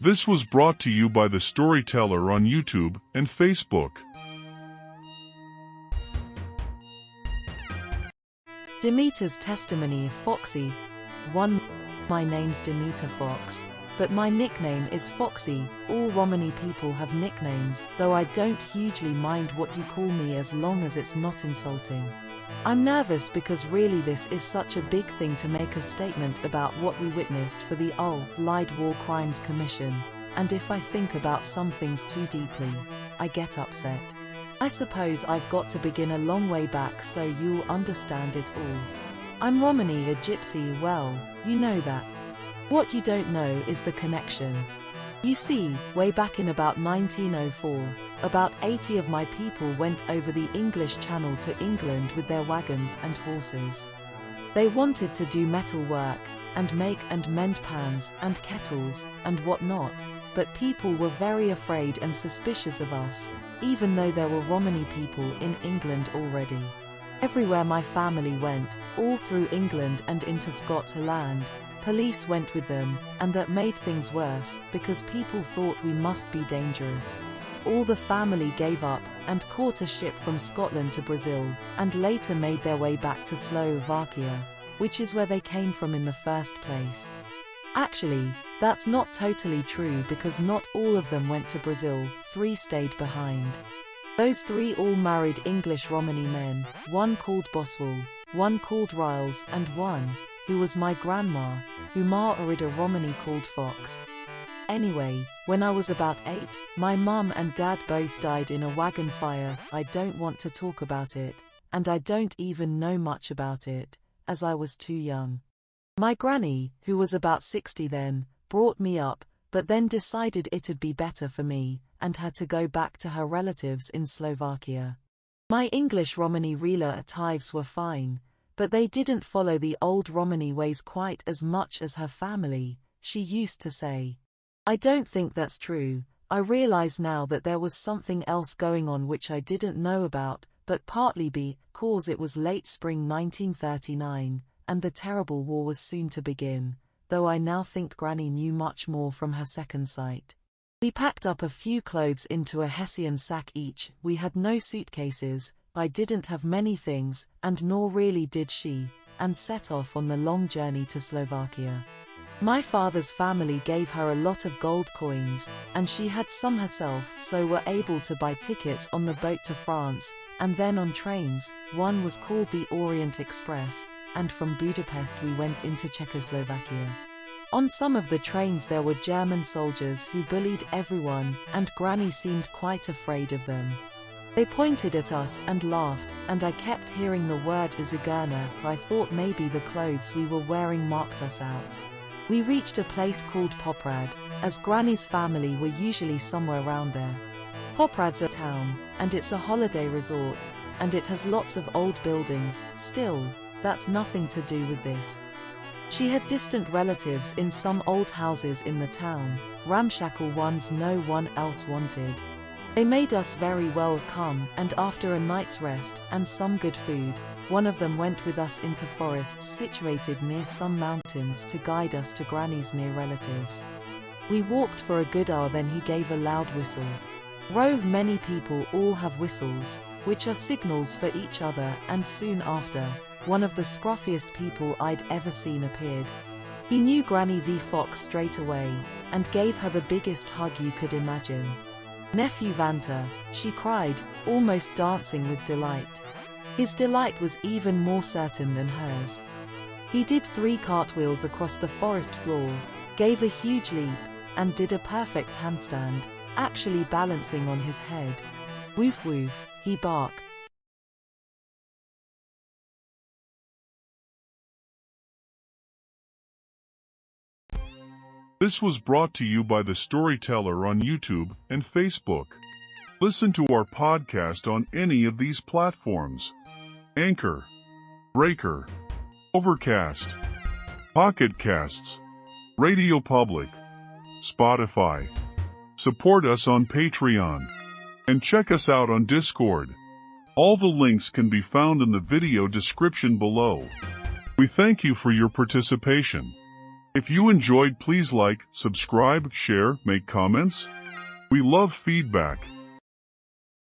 This was brought to you by the Storyteller on YouTube and Facebook. Demeter's testimony. Foxy. 1. My name's Demeter Fox, but my nickname is Foxy. All Romani people have nicknames, though I don't hugely mind what you call me as long as it's not insulting. I'm nervous because really this is such a big thing to make a statement about what we witnessed for the Allied War Crimes Commission, and if I think about some things too deeply, I get upset. I suppose I've got to begin a long way back so you'll understand it all. I'm Romani, a gypsy. Well, you know that. What you don't know is the connection. You see, way back in about 1904, about 80 of my people went over the English Channel to England with their wagons and horses. They wanted to do metal work, and make and mend pans and kettles, and whatnot, but people were very afraid and suspicious of us, even though there were Romani people in England already. Everywhere my family went, all through England and into Scotland, police went with them, and that made things worse, because people thought we must be dangerous. All the family gave up, and caught a ship from Scotland to Brazil, and later made their way back to Slovakia, which is where they came from in the first place. Actually, that's not totally true because not all of them went to Brazil, 3 stayed behind. Those 3 all married English Romani men, one called Boswell, one called Riles, and one, who was my grandma, who married a Romani called Fox. Anyway, when I was about 8, my mum and dad both died in a wagon fire. I don't want to talk about it, and I don't even know much about it, as I was too young. My granny, who was about 60 then, brought me up, but then decided it'd be better for me, and had to go back to her relatives in Slovakia. My English Romani relatives were fine, but they didn't follow the old Romani ways quite as much as her family, she used to say. I don't think that's true. I realize now that there was something else going on which I didn't know about, but partly because it was late spring 1939, and the terrible war was soon to begin, though I now think Granny knew much more from her second sight. We packed up a few clothes into a Hessian sack each. We had no suitcases, I didn't have many things, and nor really did she, and set off on the long journey to Slovakia. My father's family gave her a lot of gold coins, and she had some herself, so were able to buy tickets on the boat to France, and then on trains. One was called the Orient Express, and from Budapest we went into Czechoslovakia. On some of the trains there were German soldiers who bullied everyone, and Granny seemed quite afraid of them. They pointed at us and laughed, and I kept hearing the word Zigeuner. I thought maybe the clothes we were wearing marked us out. We reached a place called Poprad, as Granny's family were usually somewhere around there. Poprad's a town, and it's a holiday resort, and it has lots of old buildings. Still, that's nothing to do with this. She had distant relatives in some old houses in the town, ramshackle ones no one else wanted. They made us very welcome, and after a night's rest and some good food, one of them went with us into forests situated near some mountains to guide us to Granny's near relatives. We walked for a good hour, then he gave a loud whistle. Many people all have whistles, which are signals for each other, and soon after, one of the scruffiest people I'd ever seen appeared. He knew Granny V. Fox straight away, and gave her the biggest hug you could imagine. "Nephew Vanta," she cried, almost dancing with delight. His delight was even more certain than hers. He did 3 cartwheels across the forest floor, gave a huge leap, and did a perfect handstand, actually balancing on his head. "Woof woof," he barked. This was brought to you by the Storyteller on YouTube and Facebook. Listen to our podcast on any of these platforms: Anchor, Breaker, Overcast, Pocket Casts, RadioPublic, Spotify. Support us on Patreon, and check us out on Discord. All the links can be found in the video description below. We thank you for your participation. If you enjoyed, please like, subscribe, share, make comments. We love feedback.